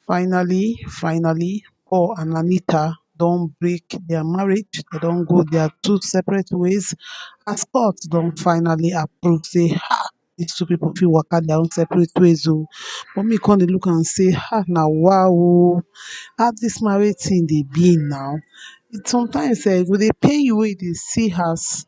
Finally, Paul and Anita don't break their marriage. They don't go their two separate ways. As court don't finally approve, say, ha, these two people feel work out their own separate ways. Oh. But me come dey look and say, ha, now wow, oh, how this marriage thing they be now. It sometimes go dey pain you wey dey see as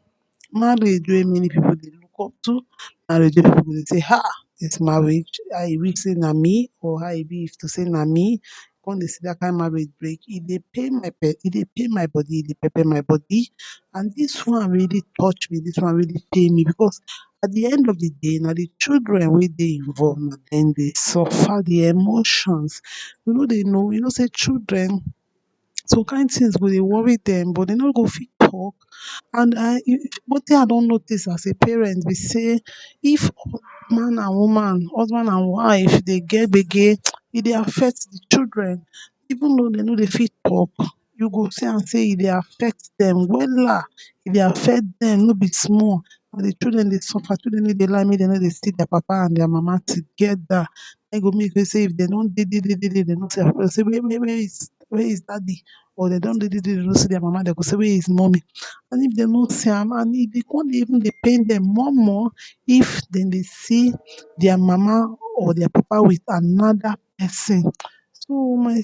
marriage wey many people dey look up to, marriage wey people go dey say, ah, this marriage, how e reach say na me, or how e be if to say na me, come dey see that kind marriage break, e dey pain my e dey pain my body, e dey pepper my body. And this one really touch me, this one really pain me, because at the end of the day, na the children wey dey involved, na dem dey suffer the emotions. You know say children, some kind things go dey worry dem, but dem no go fit talk. And wetin I don notice as a parent be say, if man and woman, husband and wife dey get gbege, e dey affect the children. Even though dem no dey fit talk, you go see am say e dey affect dem wella, e dey affect dem no be small. And the children dey suffer, children no dey like make dem no dey see their papa and their mama together. Na im go make say if dem don dey, dem no see their papa, say where is daddy? Or dem don dey, dem no see their mama, dem go say where is mommy? And if dem no see am, and e dey come dey even dey pain dem more more if dem dey see their mama or their papa with another person. So my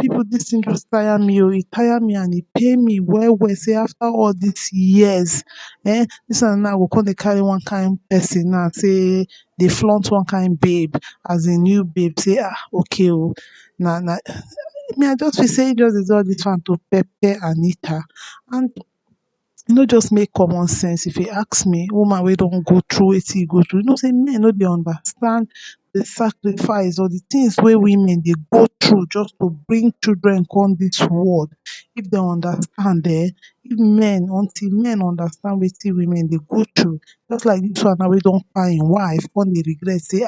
people, dis thing just tire me oh, e tire me and e pain me well well, say after all these years, dis one now go come dey carry one kind person now, say dey flaunt one kind babe as a new babe, say okay oh, na me I just feel say e just dey do all dis one to pepper Anita. And e no just make common sense. If you ask me, woman wey don go through wetin you go through, you know say men no dey understand the sacrifice or the things wey women dey go through just to bring children come dis world. If dem understand if men, until men understand wetin women dey go through, just like dis one now wey don kpai im wife come dey regret say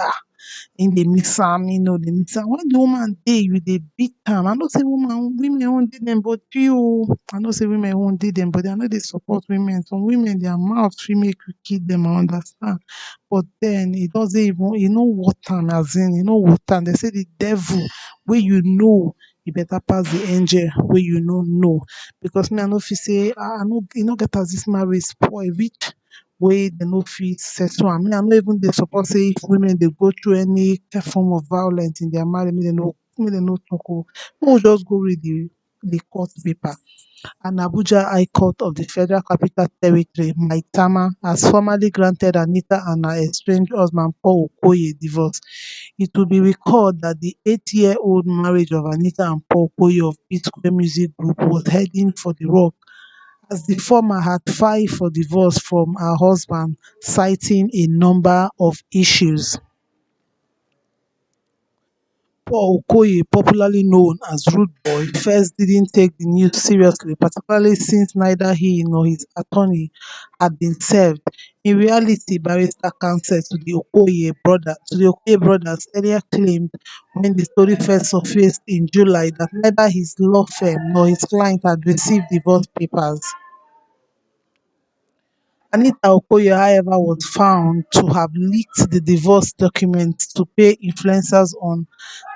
im dey miss am, im no dey miss am. When the woman dey, you dey beat am. I know say women own dey dem body oh, I know say women own dey dem body. I no dey support women. Some women their mouth fit make you kill dem, I understand. But then e doesn't even, e no worth am, as in e no worth am. Dem say the devil wey you know e better pass the angel wey you no know. Because me I no fit say e no get as this marriage spoil reach wey dem no fit settle am. Me I no even dey support say if women dey go through any form of violence in their marriage, make dem no talk oh. Make we just go read the court paper. And Abuja High Court of the Federal Capital Territory, Maitama, has formally granted Anita and her estranged husband Paul Okoye divorce. It will be recalled that the 8-year-old marriage of Anita and Paul Okoye of Psquare Music Group was heading for the rock, as the former had filed for divorce from her husband, citing a number of issues. Paul Okoye, popularly known as Rude Boy, first didn't take the news seriously, particularly since neither he nor his attorney had been served. In reality, barrister counsel to the Okoye brothers earlier claimed, when the story first surfaced in July, that neither his law firm nor his client had received divorce papers. Anita Okoye, however, was found to have leaked the divorce documents to pay influencers on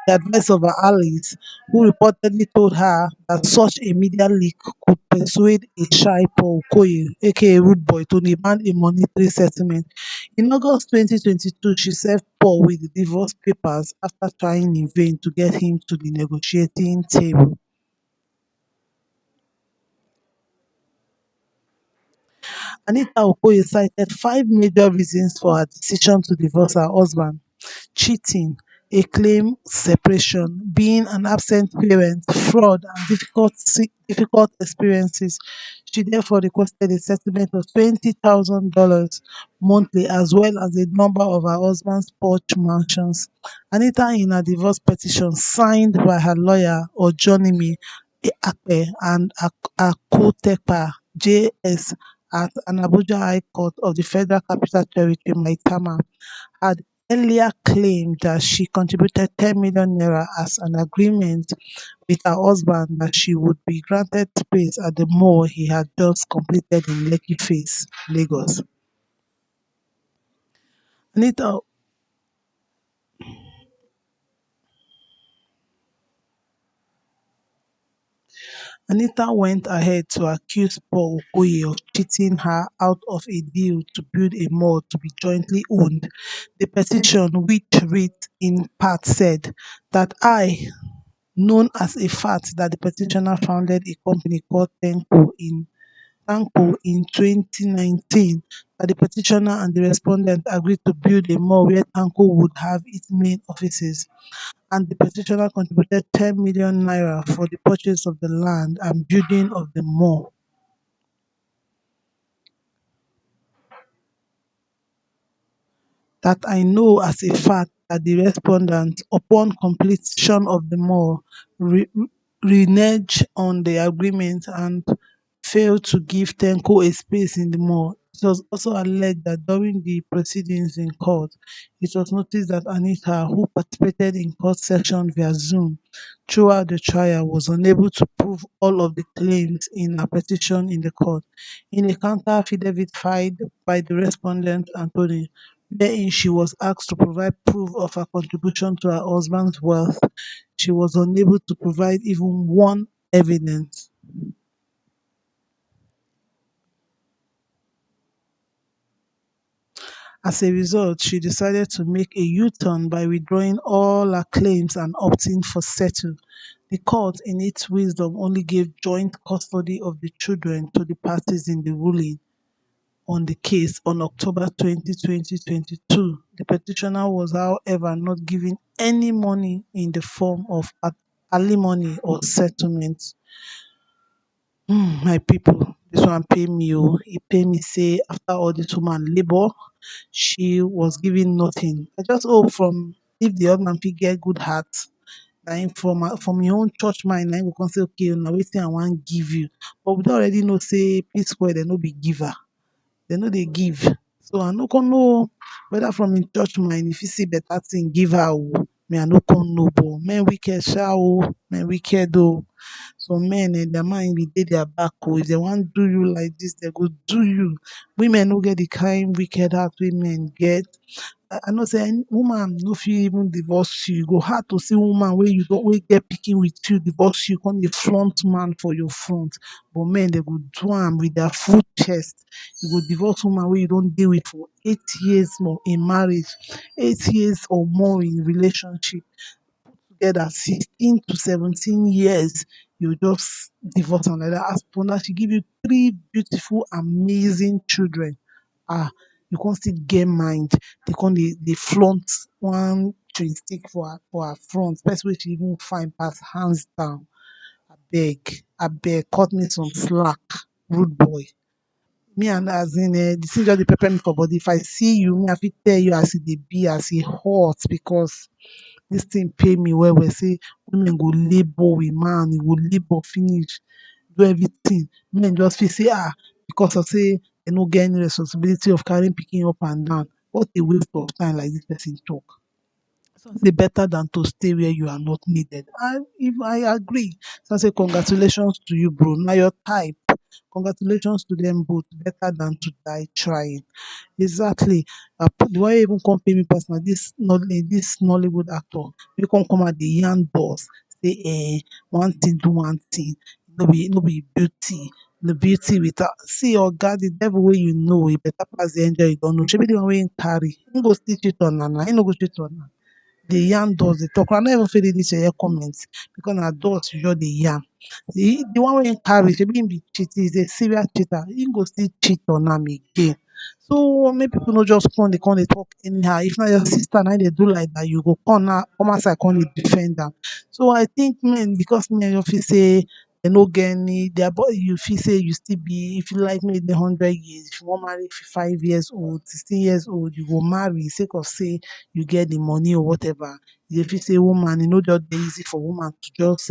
the advice of her allies, who reportedly told her that such a media leak could persuade a shy Paul Okoye, aka Rude Boy, to demand a monetary settlement. In August 2022, she served Paul with the divorce papers after trying in vain to get him to the negotiating table. Anita Okoye cited five major reasons for her decision to divorce her husband: cheating, a claim separation, being an absent parent, fraud, and difficult experiences. She therefore requested a settlement of $20,000 monthly, as well as a number of her husband's Porsche mansions. Anita, in her divorce petition signed by her lawyer Ojonimi Akpe and Akotepa JS at an Abuja High Court of the Federal Capital Territory, Maitama, had earlier claimed that she contributed 10 million naira as an agreement with her husband that she would be granted space at the mall he had just completed in Lekki Face, Lagos. Anita Anita went ahead to accuse Paul Okoye of cheating her out of a deal to build a mall to be jointly owned. The petition, which read in part, said that known as a fact that the petitioner founded a company called Tanko in 2019, that the petitioner and the respondent agreed to build a mall where Tanko would have its main offices, and the petitioner contributed 10 million naira for the purchase of the land and building of the mall. That I know as a fact that the respondent, upon completion of the mall, reneged on the agreement and failed to give Tenko a space in the mall. It was also alleged that during the proceedings in court, it was noticed that Anita, who participated in court session via Zoom throughout the trial, was unable to prove all of the claims in her petition in the court. In a counter affidavit filed by the respondent, Anthony, wherein she was asked to provide proof of her contribution to her husband's wealth, she was unable to provide even one evidence. As a result, she decided to make a U-turn by withdrawing all her claims and opting for settle. The court, in its wisdom, only gave joint custody of the children to the parties in the ruling on the case on October 20, 2022. The petitioner was, however, not given any money in the form of alimony or settlement. My people, this one pay me oh, e pay me say after all this woman labour, she was given nothing. I just hope from if the husband fit get good heart, na him from your own church mind na him go come say okay na wetin I wan give you. But we don already know say Psquare dem no be giver, dem no dey give. So I no come know whether from im church mind e fit see better thing give her oo. Me I no come know but men wicked sha oo, men wicked oo. Some men their mind be dey their back oo. If dem wan do you like dis dem go do you. Women no get the kind wicked heart wey men get. I know say woman no fit even divorce you. E go hard to see woman wey you don wey get pikin with you divorce you come dey flaunt man for your front. But men dem go do am with their full chest. You go divorce woman wey you don dey with for 8 years more in marriage, 8 years or more in relationship, together 16 to 17 years, you just divorce am like that. As per now she give you three beautiful amazing children. You come still get mind dey come dey flaunt one chewing stick for her front, person wey she even fine pass hands down. Abeg cut me some slack, rude boy. Me and as in the thing just dey pepper me for body. If I see you, me I fit tell you as e dey be, as e hot, because dis thing pain me well well say women go labour with man, e go labour finish, do everything. Men just feel say because of say dem no get any responsibility of carrying pikin up and down. What a waste of time, like dis person talk. So say better than to stay where you are not needed. And if I agree, so I say congratulations to you bro, na your type. Congratulations to them both, better than to die trying. Exactly. The one wey even come pay me personal, this Nollywood actor wey come out dey yarn boss say one thing do one thing, no be beauty, the beauty without see oga, the devil wey you know e better pass the angel you don't know. Shebi the one wey him carry, him go still cheat on am na, him no go cheat on am. Dey yarn doors dey talk. I no even fit read dis yeye comment because na doors you just dey yarn. The one wey him carry shebi him be cheat, he is a serious cheater, him go still cheat on am again. So make people no just come dey talk anyhow. If na your sister na im dey do like dat, you go come outside come dey defend am. So I think men, because men just feel say dem no get any their body, you feel say you still be, if you like maybe 100 years, if you wan marry 5 years old, 16 years old, you go marry sake of say you get the money or whatever. You dey feel say woman, e no just dey easy for woman to just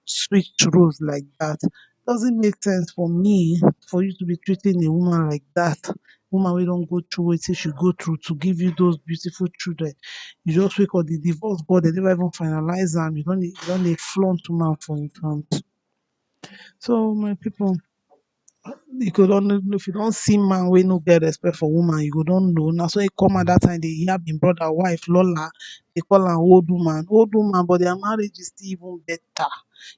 switch roles like that. Doesn't make sense for me for you to be treating a woman like that. Woman wey don go through wetin she go through to give you those beautiful children. You just wake up the divorce board, dem never even finalize am. You don dey flaunt woman for im front. So my people, you go don know, if you don see man wey no get respect for woman, you go don know. Na so e come at that time dey yab im brother wife Lola, dey call am old woman, but their marriage is still even better.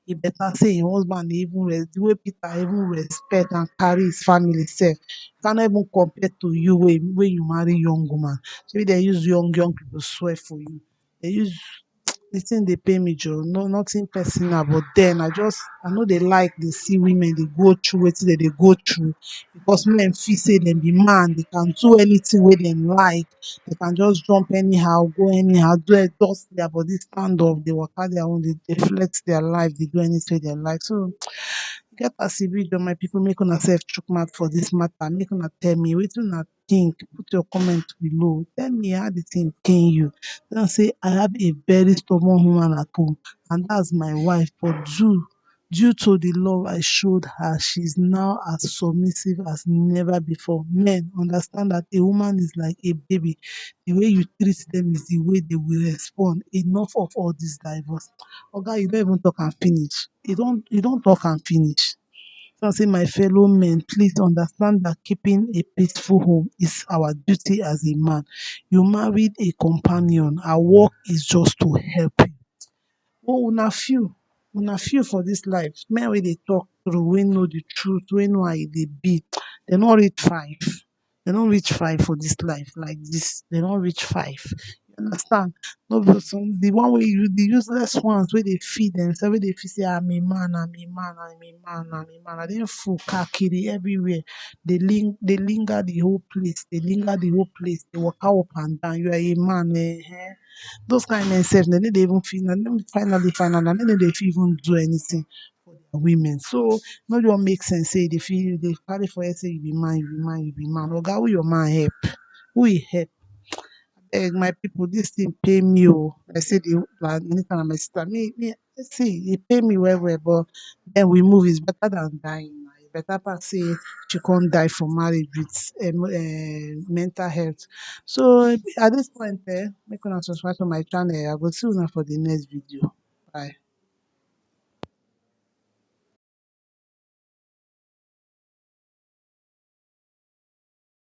e better say im husband dey even the way Peter even respect and carry his family sef cannot even compare to you wey you marry young woman. Shebi dem use young people swear for you. Dey use the thing dey pain me joor, no nothing personal, but den I no dey like dey see women dey go through wetin dem dey go through because men feel say dem be man, dey can do anything wey dem like, dey can just jump anyhow, go anyhow, do dust their body, stand up, dey waka their own, dey flex their life, dey do anything dem like. So get as e be joor my pipu, make una sef chook mouth for dis matter, make una tell me wetin una think, put your comment below, tell me how the thing pain you. Tell am say I have a very stubborn woman at home and that's my wife, but due to the love I showed her, she's now as submissive as never before. Men, understand that a woman is like a baby. The way you treat them is the way they will respond. Enough of all this divorce. Oga, you don't even talk and finish. You don't talk and finish. So I say, my fellow men, please understand that keeping a peaceful home is our duty as a man. You married a companion. Our work is just to help you. Oh, una few for dis life. Men wey dey talk true, wey know the truth, wey know how e dey be, dem no reach five. Dem no reach five for dis life like dis. Dem no reach five. You understand? No be some the one wey the useless ones wey dey feel themselves, wey dey feel say I'm a man, I'm a man, I'm a man, I'm a man. Na dem full kakiri everywhere. Dey linger the whole place, dey linger the whole place, dey waka up and down. You are a man, those kind men sef dem no dey even fit, na dem finally dem no dey fit even do anything for their women. So no just make sense say you dey carry for head say you be man, you be man, you be man. Oga, who your man help? Who he help? My people, dis thing pain me oo. Like say the Anita na my sister. Me see e pain me well well, but den we move. Is better than dying na. E better pass say she come die for marriage with mental health. So at dis point make una subscribe to my channel. I go see una for the next video. Bye.